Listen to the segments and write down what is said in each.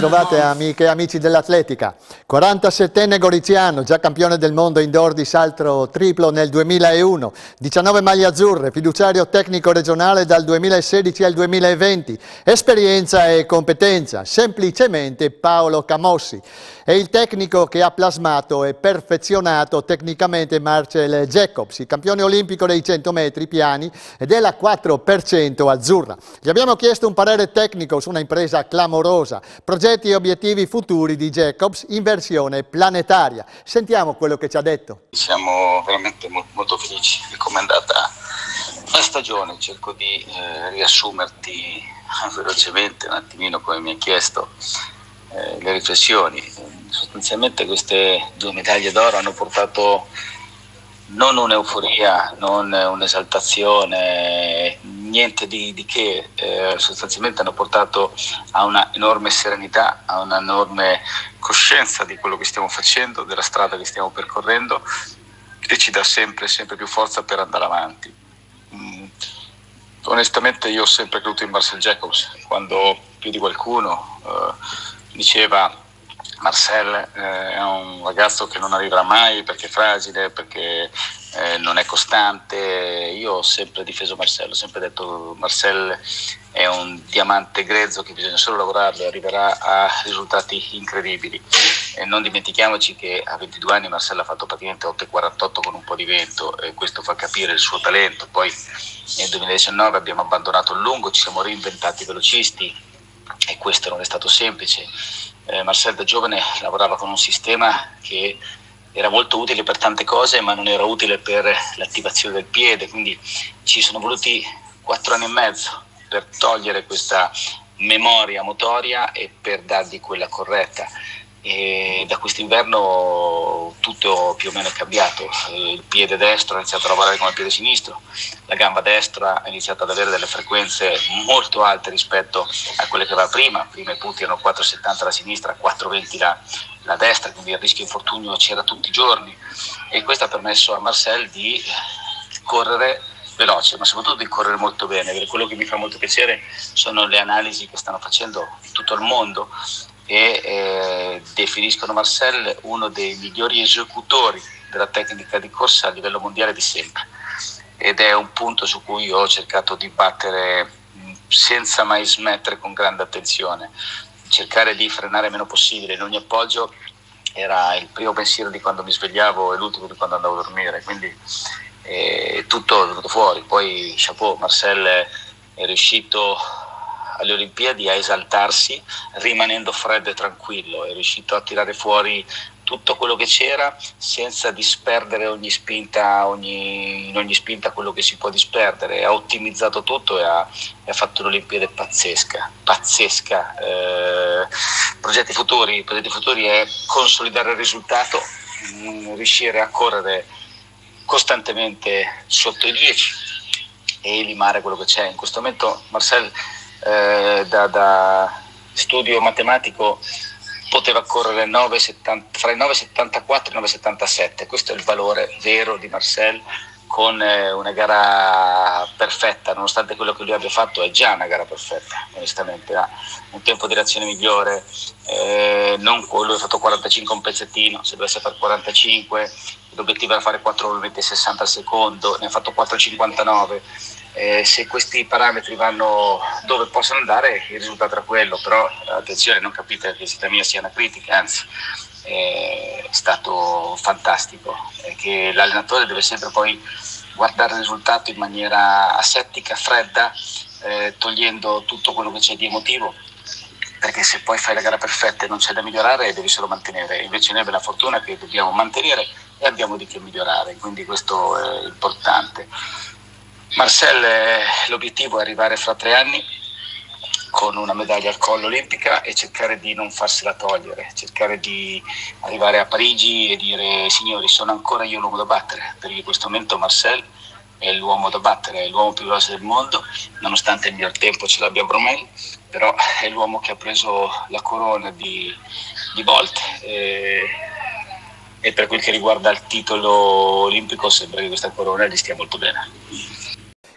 ritrovate amiche e amici dell'atletica. 47enne goriziano, già campione del mondo indoor di salto triplo nel 2001, 19 maglie azzurre, fiduciario tecnico regionale dal 2016 al 2020, esperienza e competenza, semplicemente Paolo Camossi. È il tecnico che ha plasmato e perfezionato tecnicamente Marcel Jacobs, il campione olimpico dei 100 metri piani e della 4% azzurra. Gli abbiamo chiesto un parere tecnico su una impresa clamorosa, progetti e obiettivi futuri di Jacobs in versione planetaria. Sentiamo quello che ci ha detto. Siamo veramente molto felici di come è andata la stagione. Cerco di riassumerti velocemente un attimino, come mi hai chiesto, le riflessioni. Sostanzialmente queste 2 medaglie d'oro hanno portato non un'euforia, non un'esaltazione, niente di che, sostanzialmente hanno portato a una enorme serenità, a una enorme coscienza di quello che stiamo facendo, della strada che stiamo percorrendo, e ci dà sempre più forza per andare avanti. Onestamente io ho sempre creduto in Marcel Jacobs, quando più di qualcuno diceva Marcel è un ragazzo che non arriverà mai perché è fragile, perché non è costante. Io ho sempre difeso Marcel, ho sempre detto Marcel è un diamante grezzo che bisogna solo lavorarlo e arriverà a risultati incredibili. E non dimentichiamoci che a 22 anni Marcel ha fatto praticamente 8,48 con un po' di vento, e questo fa capire il suo talento. Poi nel 2019 abbiamo abbandonato il lungo, ci siamo reinventati velocisti e questo non è stato semplice. Marcel da giovane lavorava con un sistema che era molto utile per tante cose, ma non era utile per l'attivazione del piede, quindi ci sono voluti 4 anni e mezzo per togliere questa memoria motoria e per dargli quella corretta. E da quest'inverno tutto più o meno è cambiato. Il piede destro ha iniziato a lavorare come il piede sinistro, la gamba destra ha iniziato ad avere delle frequenze molto alte rispetto a quelle che aveva prima. Prima i punti erano 4,70 la sinistra, 4,20 la destra, quindi il rischio infortunio c'era tutti i giorni, e questo ha permesso a Marcel di correre veloce, ma soprattutto di correre molto bene. Quello che mi fa molto piacere sono le analisi che stanno facendo in tutto il mondo e definiscono Marcel uno dei migliori esecutori della tecnica di corsa a livello mondiale di sempre, ed è un punto su cui ho cercato di battere senza mai smettere, con grande attenzione. Cercare di frenare il meno possibile in ogni appoggio era il primo pensiero di quando mi svegliavo e l'ultimo di quando andavo a dormire, quindi tutto è venuto fuori. Poi chapeau, Marcel è riuscito alle Olimpiadi a esaltarsi rimanendo freddo e tranquillo, è riuscito a tirare fuori tutto quello che c'era senza disperdere in ogni spinta quello che si può disperdere. Ha ottimizzato tutto e ha fatto un'Olimpiade pazzesca. Progetti futuri è consolidare il risultato, riuscire a correre costantemente sotto i 10 e limare quello che c'è. In questo momento Marcel da studio matematico poteva correre fra i 9,74 e i 9,77. Questo è il valore vero di Marcel, con una gara perfetta. Nonostante quello che lui abbia fatto, è già una gara perfetta, onestamente. Ha un tempo di reazione migliore, lui ha fatto 45 un pezzettino, se dovesse fare 45 l'obiettivo era fare 4,60 al secondo, ne ha fatto 4,59. Se questi parametri vanno dove possono andare, il risultato era quello. Però attenzione, non capite che questa mia sia una critica, anzi è stato fantastico, che l'allenatore deve sempre poi guardare il risultato in maniera asettica, fredda, togliendo tutto quello che c'è di emotivo, perché se poi fai la gara perfetta e non c'è da migliorare, devi solo mantenere. Invece noi abbiamo la fortuna che dobbiamo mantenere e abbiamo di che migliorare, quindi questo è importante. Marcel, l'obiettivo è arrivare fra 3 anni con una medaglia al collo olimpica e cercare di non farsela togliere, cercare di arrivare a Parigi e dire: signori, sono ancora io l'uomo da battere, perché in questo momento Marcel è l'uomo da battere, è l'uomo più veloce del mondo, nonostante il miglior tempo ce l'abbia Bromell, però è l'uomo che ha preso la corona di Bolt, e per quel che riguarda il titolo olimpico sembra che questa corona gli stia molto bene.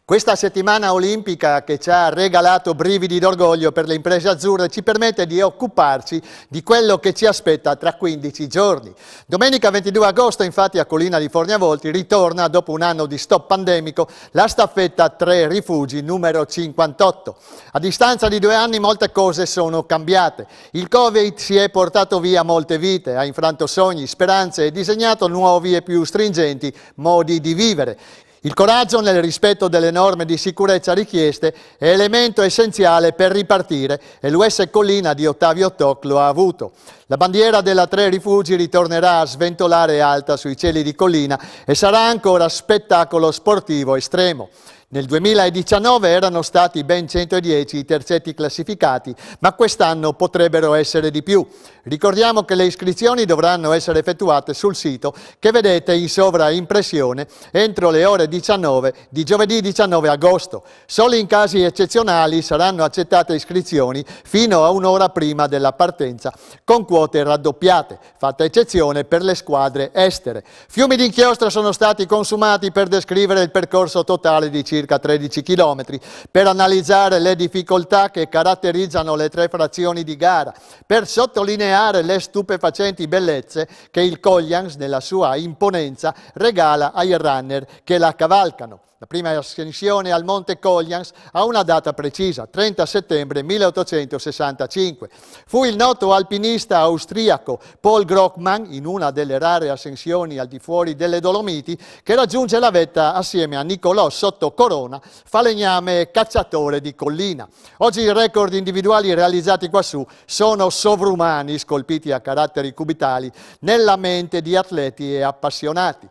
Questa settimana olimpica che ci ha regalato brividi d'orgoglio per le imprese azzurre ci permette di occuparci di quello che ci aspetta tra 15 giorni. Domenica 22 agosto infatti a Collina di Forniavolti ritorna dopo un anno di stop pandemico la staffetta 3 rifugi numero 58. A distanza di 2 anni molte cose sono cambiate. Il Covid si è portato via molte vite, ha infranto sogni, speranze e disegnato nuovi e più stringenti modi di vivere. Il coraggio nel rispetto delle norme di sicurezza richieste è elemento essenziale per ripartire e l'US Collina di Ottavio Toc lo ha avuto. La bandiera della 3 rifugi ritornerà a sventolare alta sui cieli di Collina e sarà ancora spettacolo sportivo estremo. Nel 2019 erano stati ben 110 i terzetti classificati, ma quest'anno potrebbero essere di più. Ricordiamo che le iscrizioni dovranno essere effettuate sul sito che vedete in sovraimpressione entro le ore 19 di giovedì 19 agosto. Solo in casi eccezionali saranno accettate iscrizioni fino a un'ora prima della partenza, con quote raddoppiate, fatta eccezione per le squadre estere. Fiumi di inchiostro sono stati consumati per descrivere il percorso totale di circa 13 km, per analizzare le difficoltà che caratterizzano le 3 frazioni di gara, per sottolineare le stupefacenti bellezze che il Koljans, nella sua imponenza, regala ai runner che la cavalcano. La prima ascensione al Monte Koljans ha una data precisa, 30 settembre 1865. Fu il noto alpinista austriaco Paul Grockmann, in una delle rare ascensioni al di fuori delle Dolomiti, che raggiunge la vetta assieme a Niccolò Sotto Corona, falegname e cacciatore di collina. Oggi i record individuali realizzati quassù sono sovrumani, scolpiti a caratteri cubitali nella mente di atleti e appassionati.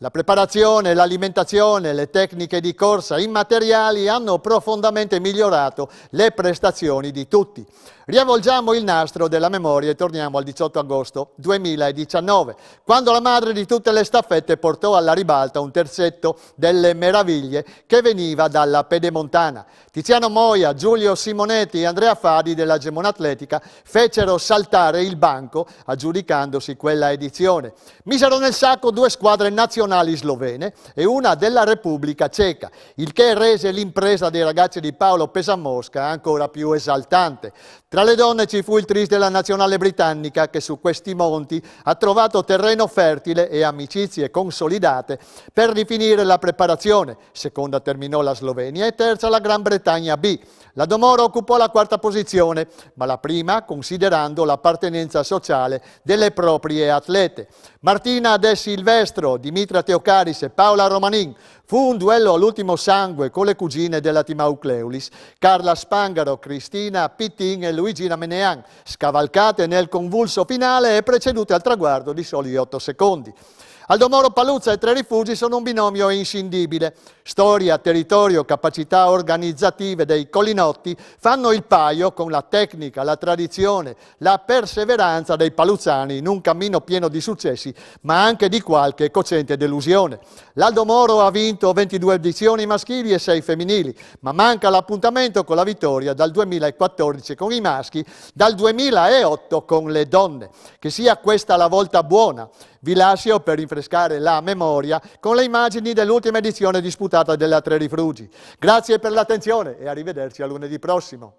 La preparazione, l'alimentazione, le tecniche di corsa immateriali hanno profondamente migliorato le prestazioni di tutti. Riavvolgiamo il nastro della memoria e torniamo al 18 agosto 2019, quando la madre di tutte le staffette portò alla ribalta un terzetto delle meraviglie che veniva dalla Pedemontana. Tiziano Moia, Giulio Simonetti e Andrea Fadi della Gemona Atletica fecero saltare il banco aggiudicandosi quella edizione. Misero nel sacco 2 squadre nazionali slovene e una della Repubblica Ceca, il che rese l'impresa dei ragazzi di Paolo Pesamosca ancora più esaltante. Tra le donne ci fu il tris della nazionale britannica che su questi monti ha trovato terreno fertile e amicizie consolidate per rifinire la preparazione. Seconda terminò la Slovenia e terza la Gran Bretagna B. La Domoro occupò la 4ª posizione, ma la prima considerando l'appartenenza sociale delle proprie atlete. Martina De Silvestro, Dimitra Teocaris e Paola Romanin. Fu un duello all'ultimo sangue con le cugine della Timau Cleulis, Carla Spangaro, Cristina Pittin e Luigina Menean, scavalcate nel convulso finale e precedute al traguardo di soli 8 secondi. Aldo Moro Paluzza e 3 rifugi sono un binomio inscindibile. Storia, territorio, capacità organizzative dei collinotti fanno il paio con la tecnica, la tradizione, la perseveranza dei paluzzani in un cammino pieno di successi, ma anche di qualche cocente delusione. L'Aldo Moro ha vinto 22 edizioni maschili e 6 femminili, ma manca l'appuntamento con la vittoria dal 2014 con i maschi, dal 2008 con le donne. Che sia questa la volta buona. Vi lascio per rinfrescare la memoria con le immagini dell'ultima edizione disputata della 3 rifugi. Grazie per l'attenzione e arrivederci a lunedì prossimo.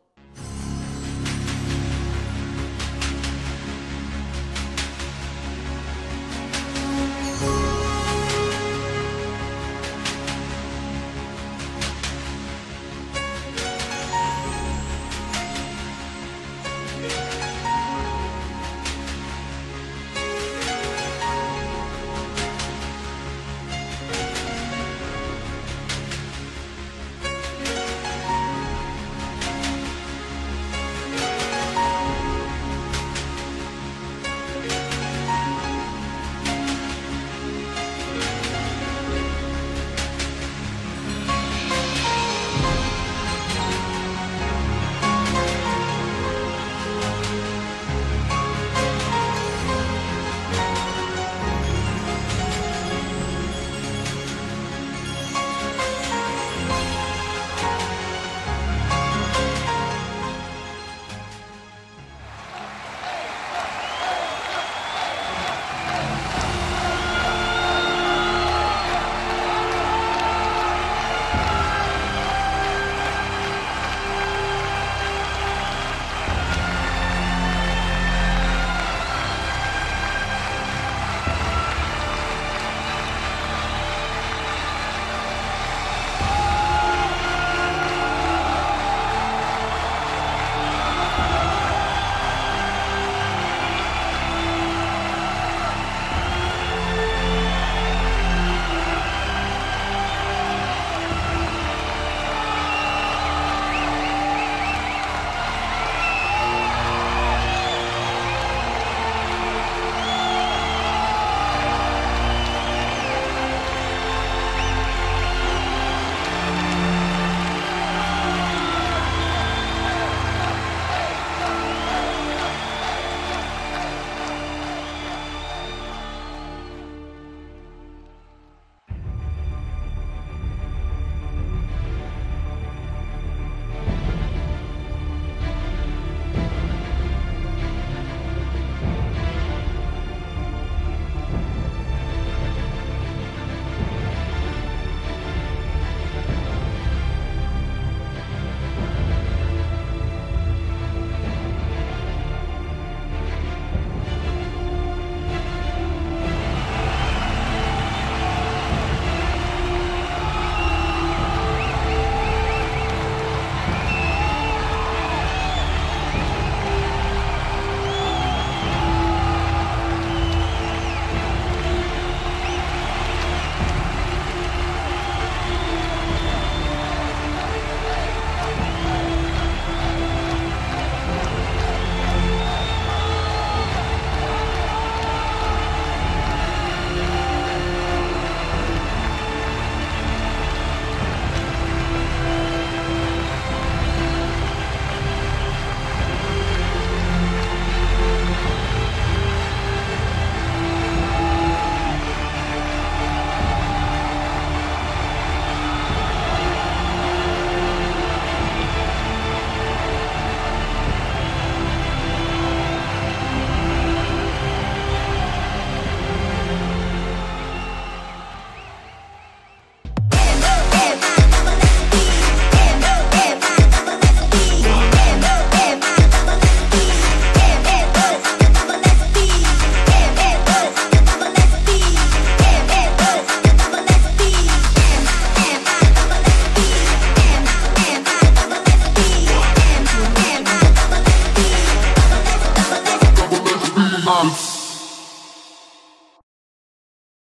bumps.